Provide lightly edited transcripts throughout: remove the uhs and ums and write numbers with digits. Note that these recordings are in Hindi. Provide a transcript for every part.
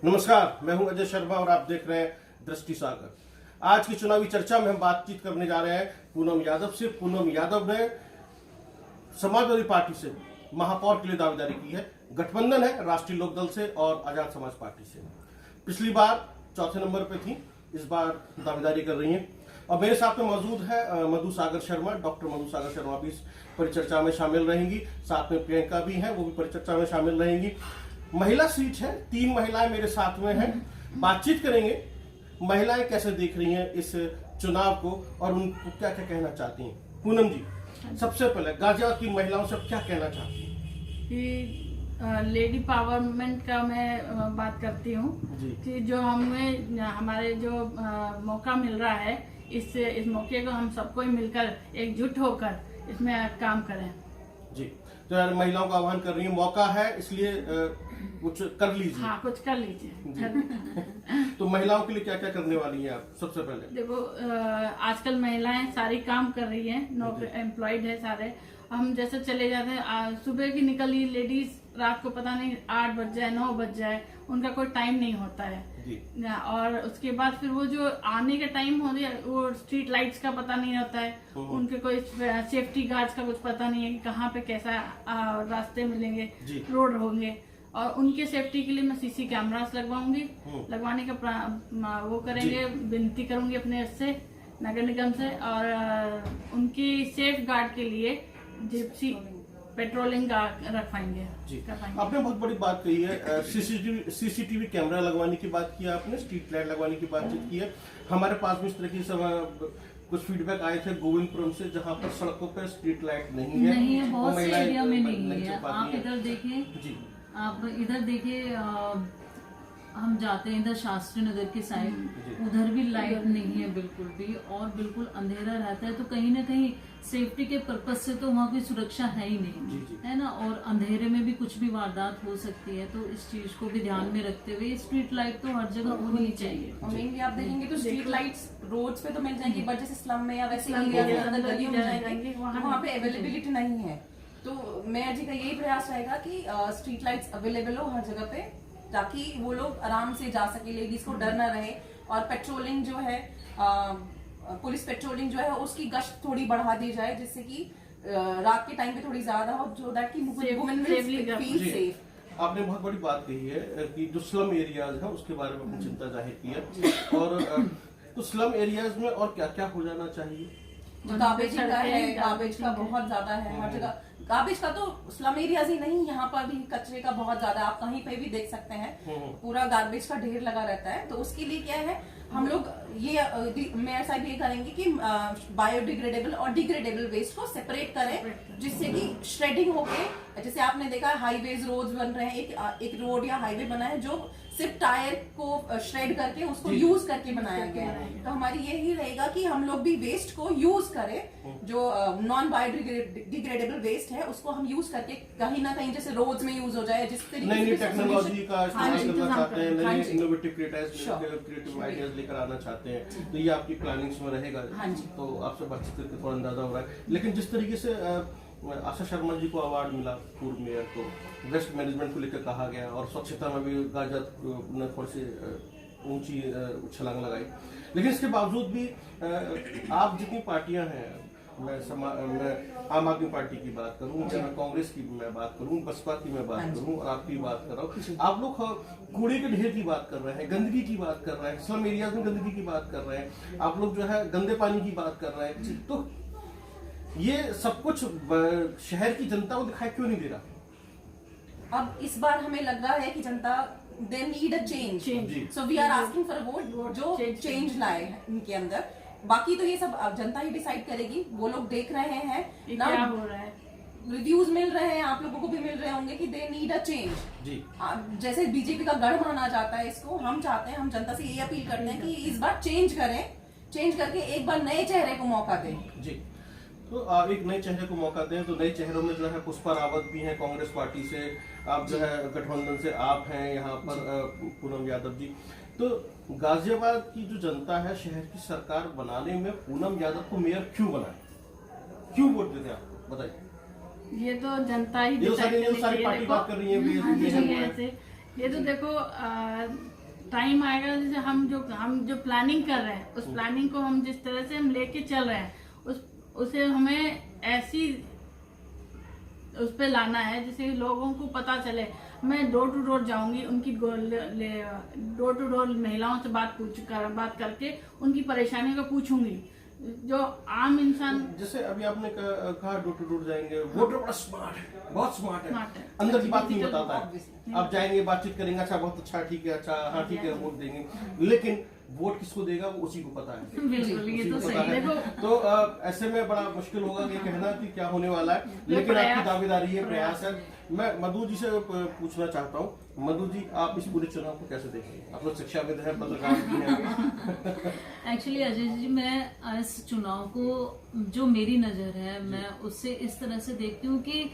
नमस्कार, मैं हूं अजय शर्मा और आप देख रहे हैं दृष्टि सागर। आज की चुनावी चर्चा में हम बातचीत करने जा रहे हैं पूनम यादव से। पूनम यादव ने समाजवादी पार्टी से महापौर के लिए दावेदारी की है। गठबंधन है राष्ट्रीय लोकदल से और आजाद समाज पार्टी से। पिछली बार चौथे नंबर पे थी, इस बार दावेदारी कर रही हैं। और मेरे साथ में मौजूद है मधु सागर शर्मा। डॉक्टर मधु सागर शर्मा भी इस परिचर्चा में शामिल रहेंगी। साथ में प्रियंका भी है, वो भी परिचर्चा में शामिल रहेंगी। महिला सीट है, 3 महिलाएं मेरे साथ में हैं। बातचीत करेंगे महिलाएं कैसे देख रही हैं इस चुनाव को और उनको क्या क्या कहना चाहती हैं। पूनम जी, सबसे पहले गाजियाबाद की महिलाओं से क्या कहना चाहती हैं? कि लेडी पावरमेंट का मैं बात करती हूँ कि जो हमारे जो मौका मिल रहा है, इस मौके को हम सबको मिलकर एकजुट होकर इसमें काम करें। जी, तो यार महिलाओं का आह्वान कर रही है, मौका है इसलिए कुछ कर लीजिए। हाँ, कुछ कर लीजिए। तो महिलाओं के लिए क्या क्या करने वाली हैं आप? सबसे पहले देखो, आजकल महिलाएं सारी काम कर रही हैं, नौकरी एम्प्लॉयड है सारे। हम जैसे चले जाते हैं, सुबह की निकली लेडीज रात को पता नहीं 8 बज जाए 9 बज जाए, उनका कोई टाइम नहीं होता है जी। और उसके बाद फिर वो जो आने का टाइम हो गया, वो स्ट्रीट लाइट्स का पता नहीं होता है, उनके कोई सेफ्टी गार्ड्स का कुछ पता नहीं है कि कहाँ पे कैसा रास्ते मिलेंगे, रोड होंगे। और उनके सेफ्टी के लिए मैं सीसी कैमरास लगवाऊंगी। लगवाने का वो करेंगे, विनती करूंगी अपने से नगर निगम से। और उनकी सेफ गार्ड के लिए जिप्सी पेट्रोलिंग रखवाएंगे। आपने बहुत बड़ी बात कही है। सीसीटीवी कैमरा लगवाने की बात की आपने, स्ट्रीट लाइट लगवाने की बातचीत की है। हमारे पास भी इस तरह की सब कुछ फीडबैक आए थे गोविंदपुरम से, जहां पर सड़कों पर स्ट्रीट लाइट नहीं है, बहुत से एरिया में नहीं है। आप इधर देखें जी, आप इधर देखिए, हम जाते हैं इधर शास्त्री नगर की साइड, उधर भी लाइट नहीं है बिल्कुल भी, और बिल्कुल अंधेरा रहता है। तो कहीं ना कहीं सेफ्टी के पर्पज से तो वहाँ कोई सुरक्षा है ही नहीं, है ना। और अंधेरे में भी कुछ भी वारदात हो सकती है, तो इस चीज को भी ध्यान में रखते हुए स्ट्रीट लाइट तो हर जगह होनी चाहिए। और मेनली आप देखेंगे तो स्ट्रीट लाइट्स रोड्स पे तो मिल जाएंगी, बट जैसे स्लम में या वैसे गलियों में जाएंगे वहाँ पे अवेलेबिलिटी नहीं है। तो मैं जी का यही प्रयास रहेगा कि स्ट्रीट लाइट्स अवेलेबल हो हर जगह पे, ताकि वो लोग आराम से जा सके, लेडीज को डर ना रहे। और पेट्रोलिंग जो है, पुलिस पेट्रोलिंग जो है उसकी गश्त थोड़ी बढ़ा दी जाए, जिससे कि रात के टाइम पे थोड़ी ज्यादा हो, जो दैट की वुमेन विल फील सेफ। आपने बहुत बड़ी बात कही है कि जो स्लम एरियाज है उसके बारे में अपनी चिंता जाहिर की है। और तो स्लम एरियाज में और क्या क्या हो जाना चाहिए? गार्बेज का है, गार्बेज का बहुत ज्यादा है हर जगह। गार्बेज का तो स्लम एरियाज ही नहीं, यहाँ पर भी कचरे का बहुत ज्यादा, आप कहीं पे भी देख सकते हैं, पूरा गार्बेज का ढेर लगा रहता है। तो उसके लिए क्या है, हम लोग ये मैं ऐसा भी करेंगे कि बायोडिग्रेडेबल और डिग्रेडेबल वेस्ट को सेपरेट करें, जिससे कि श्रेडिंग होके, जैसे आपने देखा हाईवेज रोड्स बन रहे हैं, एक रोड या हाईवे बना है जो सिर्फ टायर को श्रेड करके उसको यूज करके बनाया गया है। तो हमारी यही रहेगा कि हम लोग भी वेस्ट को यूज करें, जो नॉन बायोडिग्रेडेबल वेस्ट है उसको हम यूज करके कहीं ना कहीं जैसे रोड्स में यूज हो जाए, जिस तरीके नई टेक्नोलॉजी का इस्तेमाल करना चाहते हैं, नए इनोवेटिव क्रिएटिव आइडियाज लेकर आना चाहते हैं, तो ये आपकी प्लानिंग्स में रहेगा। तो आपसे बातचीत करके थोड़ा अंदाजा हो रहा है। लेकिन जिस तरीके से आशा शर्मा जी को अवार्ड मिला पूर्व मेयर, तो वेस्ट मैनेजमेंट को लेकर कहा गया, और स्वच्छता में भी गाजियाबाद ने थोड़ी सी ऊंची छलांग लगाई। लेकिन इसके बावजूद भी आप जितनी पार्टियां हैं, मैं आम आदमी पार्टी की बात करूं, मैं कांग्रेस की मैं बात करूं, बसपा की मैं बात करूं, और आपकी बात कर रहा हूं, आप लोग कूड़े के ढेर की बात कर रहे हैं, गंदगी की बात कर रहे हैं, स्लम एरियाज में गंदगी की बात कर रहे हैं, आप लोग जो है गंदे पानी की बात कर रहे हैं। तो ये सब कुछ शहर की जनता को दिखाई क्यों नहीं दे रहा? अब इस बार हमें लग रहा है कि जनता they need a change, so we are asking for a vote जो चेंज लाए इनके अंदर। बाकी तो ये सब जनता ही डिसाइड करेगी। वो लोग देख रहे हैं ना, क्या हो रहा है, रिव्यूज मिल रहे हैं, आप लोगों को भी मिल रहे होंगे कि दे नीड अ चेंज जी। जैसे बीजेपी का गढ़ माना जाता है इसको, हम चाहते हैं, हम जनता से ये अपील करते हैं कि इस बार चेंज करें, चेंज करके एक बार नए चेहरे को मौका दें जी। तो एक नए चेहरे को मौका दें। तो नए चेहरों में जो है पुष्पा रावत भी हैं कांग्रेस पार्टी से, आप जो है गठबंधन से आप हैं यहाँ पर पूनम यादव जी। तो गाजियाबाद की जो जनता है, शहर की सरकार बनाने में पूनम यादव को मेयर क्यों बनाए, क्यों वोट देते आप, बताइए। ये तो जनता ही ये सारी पार्टी बात कर रही है। ये तो देखो टाइम आएगा, जैसे हम जो प्लानिंग कर रहे हैं, उस प्लानिंग को हम जिस तरह से हम लेके चल रहे हैं, उसे हमें ऐसी उस पे लाना है जिससे लोगों को पता चले। मैं डोर टू डोर जाऊंगी, उनकी डोर टू डोर महिलाओं से बात करके उनकी परेशानियों को पूछूंगी। जो आम इंसान, जैसे अभी आपने कहा डोर टू डोर जाएंगे, वोटर बड़ा स्मार्ट है, बहुत स्मार्ट है, अंदर की बात नहीं बताता है। आप जाएंगे, बातचीत करेंगे, अच्छा बहुत अच्छा, ठीक है, अच्छा हाँ ठीक है, वोट देंगे, लेकिन वोट किसको देगा वो उसी को पता है। बिल्कुल, ये तो सही है। तो ऐसे में बड़ा मुश्किल होगा ये कहना कि क्या होने वाला है, लेकिन आपकी दावेदारी है, प्रयास है। मैं मधु जी से पूछना चाहता हूँ, मधु जी आप इस पूरे चुनाव को कैसे देखेंगे? आप लोग शिक्षाविद हैं, पत्रकार भी हैं। एक्चुअली अजय जी, मैं इस चुनाव को जो मेरी नजर है, मैं उससे इस तरह से देखती हूँ कि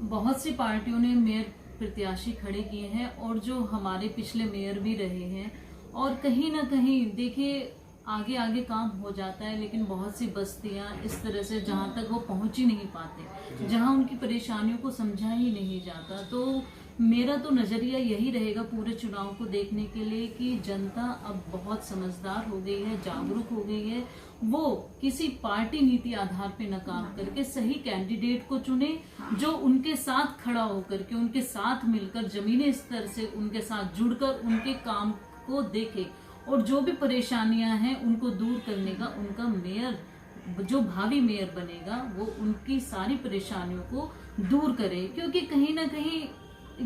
बहुत सी पार्टियों ने मेयर प्रत्याशी खड़े किए हैं और जो हमारे पिछले मेयर भी रहे हैं, और कहीं ना कहीं देखिए आगे आगे काम हो जाता है, लेकिन बहुत सी बस्तियां इस तरह से जहां तक वो पहुंच ही नहीं पाते, जहां उनकी परेशानियों को समझा ही नहीं जाता। तो मेरा तो नजरिया यही रहेगा पूरे चुनाव को देखने के लिए कि जनता अब बहुत समझदार हो गई है, जागरूक हो गई है। वो किसी पार्टी नीति आधार पे न काम करके सही कैंडिडेट को चुने, जो उनके साथ खड़ा होकर के, उनके साथ मिलकर, जमीनी स्तर से उनके साथ जुड़कर उनके काम को देखे, और जो भी परेशानियां हैं उनको दूर करने का उनका मेयर, जो भावी मेयर बनेगा, वो उनकी सारी परेशानियों को दूर करे। क्योंकि कहीं ना कहीं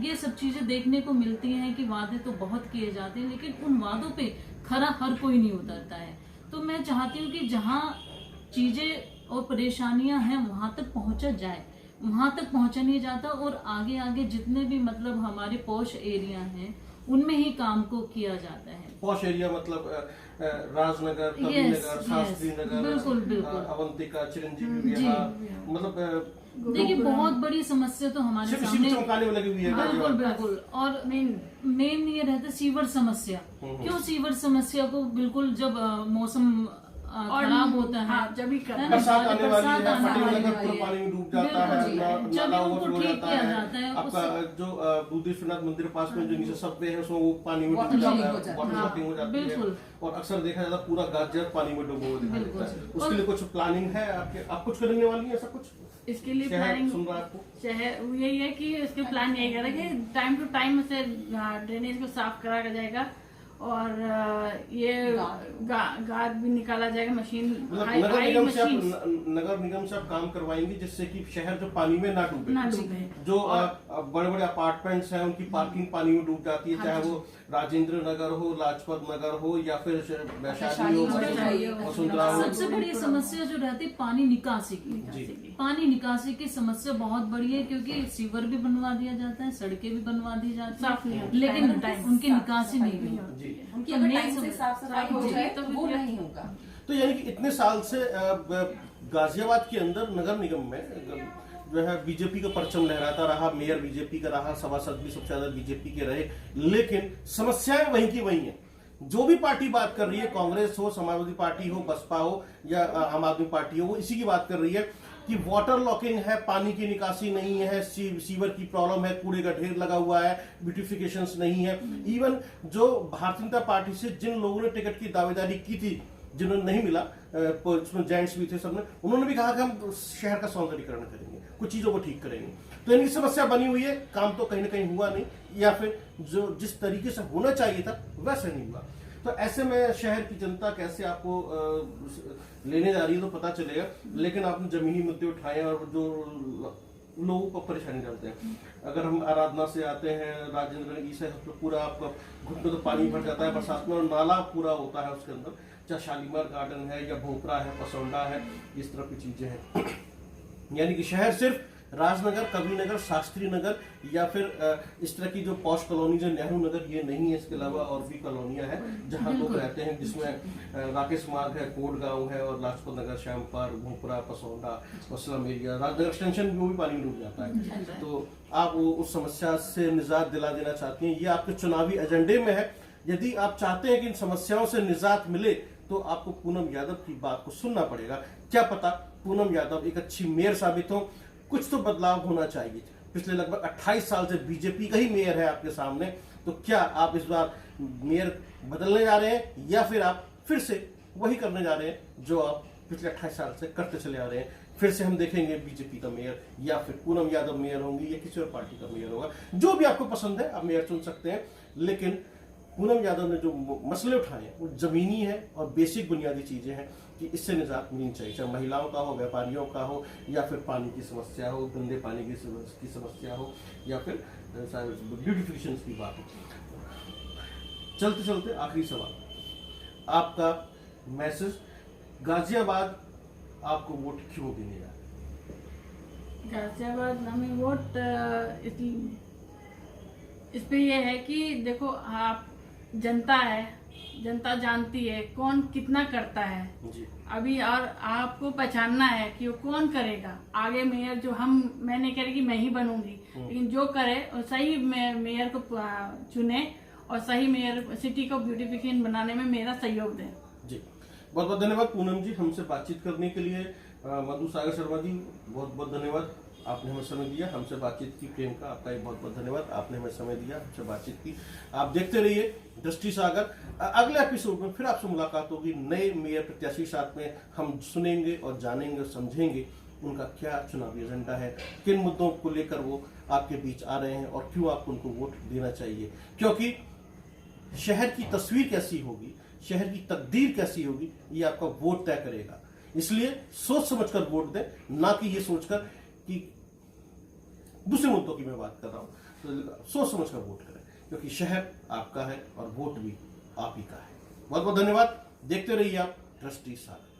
ये सब चीजें देखने को मिलती हैं कि वादे तो बहुत किए जाते हैं, लेकिन उन वादों पे खरा हर कोई नहीं उतरता है। तो मैं चाहती हूँ कि जहाँ चीजें और परेशानियां हैं वहां तक पहुंचा जाए, वहां तक पहुंचा नहीं जाता, और आगे आगे जितने भी मतलब हमारे पॉश एरिया हैं उनमें ही काम को किया जाता है। पॉश एरिया मतलब राजनगर, कबीरनगर, शास्त्री नगर, बिल्कुल बिल्कुल, अवंतिका, चिरंजीवी विहार, मतलब देखिए बहुत बड़ी समस्या तो हमारे सामने चमकाने में लगी हुई है। बिल्कुल बिल्कुल, और मेन ये रहता है सीवर समस्या। क्यों सीवर समस्या को बिल्कुल जब मौसम खराब होता है, जब भी बरसात आने वाली है, फतेहनगर पूरा पानी में डूब जाता है, नाला ओवरफ्लो जाता है, आपका जो दूध विश्वनाथ मंदिर पास में जो नीचे सबवे है उसमें वो पानी में डूब जाता है, वाटर शॉटिंग हो जाती है, और अक्सर देखा जाता है पूरा गाजर पानी में डूबा हुआ दिखाई देता है। उसके लिए कुछ प्लानिंग है आपके? आप कुछ करने वाली है ऐसा कुछ? इसके लिए प्लानिंग सुन रहा है आपको? शहर यही है कि इसके प्लान यही करें कि टाइम टू टाइम से ड्रेनेज को साफ करा जाएगा, और ये गाद भी निकाला जाएगा, मशीन नगर निगम से आप काम करवाएंगे जिससे कि शहर जो पानी में ना डूबे। जो बड़े बड़े अपार्टमेंट्स हैं उनकी पार्किंग पानी में डूब जाती है, चाहे वो राजेंद्र नगर हो, लाजपत नगर हो, या फिर वैशाली हो, वसुंधरा हो। सबसे बड़ी समस्या जो रहती है पानी निकासी की, पानी निकासी की समस्या बहुत बड़ी है, क्योंकि सीवर भी बनवा दिया जाता है, सड़कें भी बनवा दी जाती है, लेकिन उनकी निकासी नहीं होती। उनकी अगर टाइम से साफ सफाई हो जाए तो वो नहीं होगा। तो यानी कि इतने साल से गाजियाबाद के अंदर नगर निगम में जो है बीजेपी का परचम लहराता रहा, मेयर बीजेपी का रहा, सभासद भी सबसे ज्यादा बीजेपी के रहे, लेकिन समस्याएं वहीं की वहीं हैं। जो भी पार्टी बात कर रही है, कांग्रेस हो, समाजवादी पार्टी हो, बसपा हो या आम आदमी पार्टी हो, वो इसी की बात कर रही है कि वाटर लॉकिंग है, पानी की निकासी नहीं है, सीवर की प्रॉब्लम है, कूड़े का ढेर लगा हुआ है, ब्यूटिफिकेशंस नहीं है। इवन जो भारतीय जनता पार्टी से जिन लोगों ने टिकट की दावेदारी की थी, जिन्होंने नहीं मिला, उसमें जेंट्स भी थे, सबने, उन्होंने भी कहा कि हम शहर का सौंदर्यीकरण करेंगे, कुछ चीजों को ठीक करेंगे। तो इनकी समस्या बनी हुई है, काम तो कहीं ना कहीं हुआ नहीं, या फिर जो जिस तरीके से होना चाहिए था वैसे नहीं हुआ। तो ऐसे में शहर की जनता कैसे आपको लेने जा रही है तो पता चलेगा, लेकिन आपने जमीनी मुद्दे उठाए और जो लोगों को परेशानी डालते हैं। अगर हम आराधना से आते हैं, राजेंद्र नगर से, तो पूरा आपका घुटने तो पानी भर जाता है बरसात में, और नाला पूरा होता है उसके अंदर, चाहे शालीमार गार्डन है या भोपरा है, पसौंडा है, इस तरह की चीजें हैं। यानी कि शहर सिर्फ राजनगर, कबीरनगर, शास्त्री नगर या फिर इस तरह की जो पॉश कॉलोनी जो नेहरू नगर, ये नहीं है। इसके अलावा और भी कॉलोनियां हैं जहां लोग रहते हैं, जिसमें राकेश मार्ग है, कोट गांव है, और लाजपत नगर, श्यामपार, भोपरा, पसौंडा, वसलम एरिया, राजनगर एक्सटेंशन भी वो भी पानी में डूब जाता है। तो आप उस समस्या से निजात दिला देना चाहती हैं, ये आपके चुनावी एजेंडे में है। यदि आप चाहते हैं कि इन समस्याओं से निजात मिले तो आपको पूनम यादव की बात को सुनना पड़ेगा। क्या पता पूनम यादव एक अच्छी मेयर साबित हो, कुछ तो बदलाव होना चाहिए। पिछले लगभग 28 साल से बीजेपी का ही मेयर है आपके सामने, तो क्या आप इस बार मेयर बदलने जा रहे हैं या फिर आप फिर से वही करने जा रहे हैं जो आप पिछले 28 साल से करते चले आ रहे हैं? फिर से हम देखेंगे बीजेपी का मेयर या फिर पूनम यादव मेयर होंगी या किसी और पार्टी का मेयर होगा, जो भी आपको पसंद है आप मेयर चुन सकते हैं। लेकिन पूनम यादव ने जो मसले उठाए वो जमीनी है और बेसिक बुनियादी चीजें हैं कि इससे निजात मिलनी चाहिए, चाहे महिलाओं का हो, व्यापारियों का हो, या फिर पानी की समस्या हो, गंदे पानी की समस्या हो, या फिर ब्यूटिफिकेशन की बात हो। चलते चलते आखिरी सवाल, आपका मैसेज, गाजियाबाद आपको वोट क्यों देने जा रहे हैं? गाजियाबाद हमें वोट इस पे ये है कि देखो आप जनता है, जनता जानती है कौन कितना करता है जी। अभी, और आपको पहचानना है कि वो कौन करेगा आगे। मेयर जो मैं नहीं कह रही कि मैं ही बनूंगी, लेकिन जो करे वो सही मेयर को चुने और सही मेयर सिटी को ब्यूटिफिकेशन बनाने में मेरा सहयोग दे। जी, बहुत बहुत धन्यवाद पूनम जी हमसे बातचीत करने के लिए। मधु सागर शर्मा जी बहुत बहुत धन्यवाद, आपने हमें समय दिया, हमसे बातचीत की। प्रियंका आपका भी बहुत बहुत धन्यवाद, आपने हमें समय दिया, हमसे बातचीत की। आप देखते रहिए दृष्टि सागर। अगले एपिसोड में फिर आपसे मुलाकात होगी नए मेयर प्रत्याशी साथ में। हम सुनेंगे और जानेंगे और समझेंगे उनका क्या चुनावी एजेंडा है, किन मुद्दों को लेकर वो आपके बीच आ रहे हैं और क्यों आपको उनको वोट देना चाहिए। क्योंकि शहर की तस्वीर कैसी होगी, शहर की तकदीर कैसी होगी, ये आपका वोट तय करेगा। इसलिए सोच समझकर वोट दें, ना कि ये सोचकर कि दूसरे मुद्दों की मैं बात कर रहा हूं। तो सोच समझकर वोट करें, क्योंकि शहर आपका है और वोट भी आप ही का है। बहुत बहुत धन्यवाद, देखते रहिए आप दृष्टि सागर।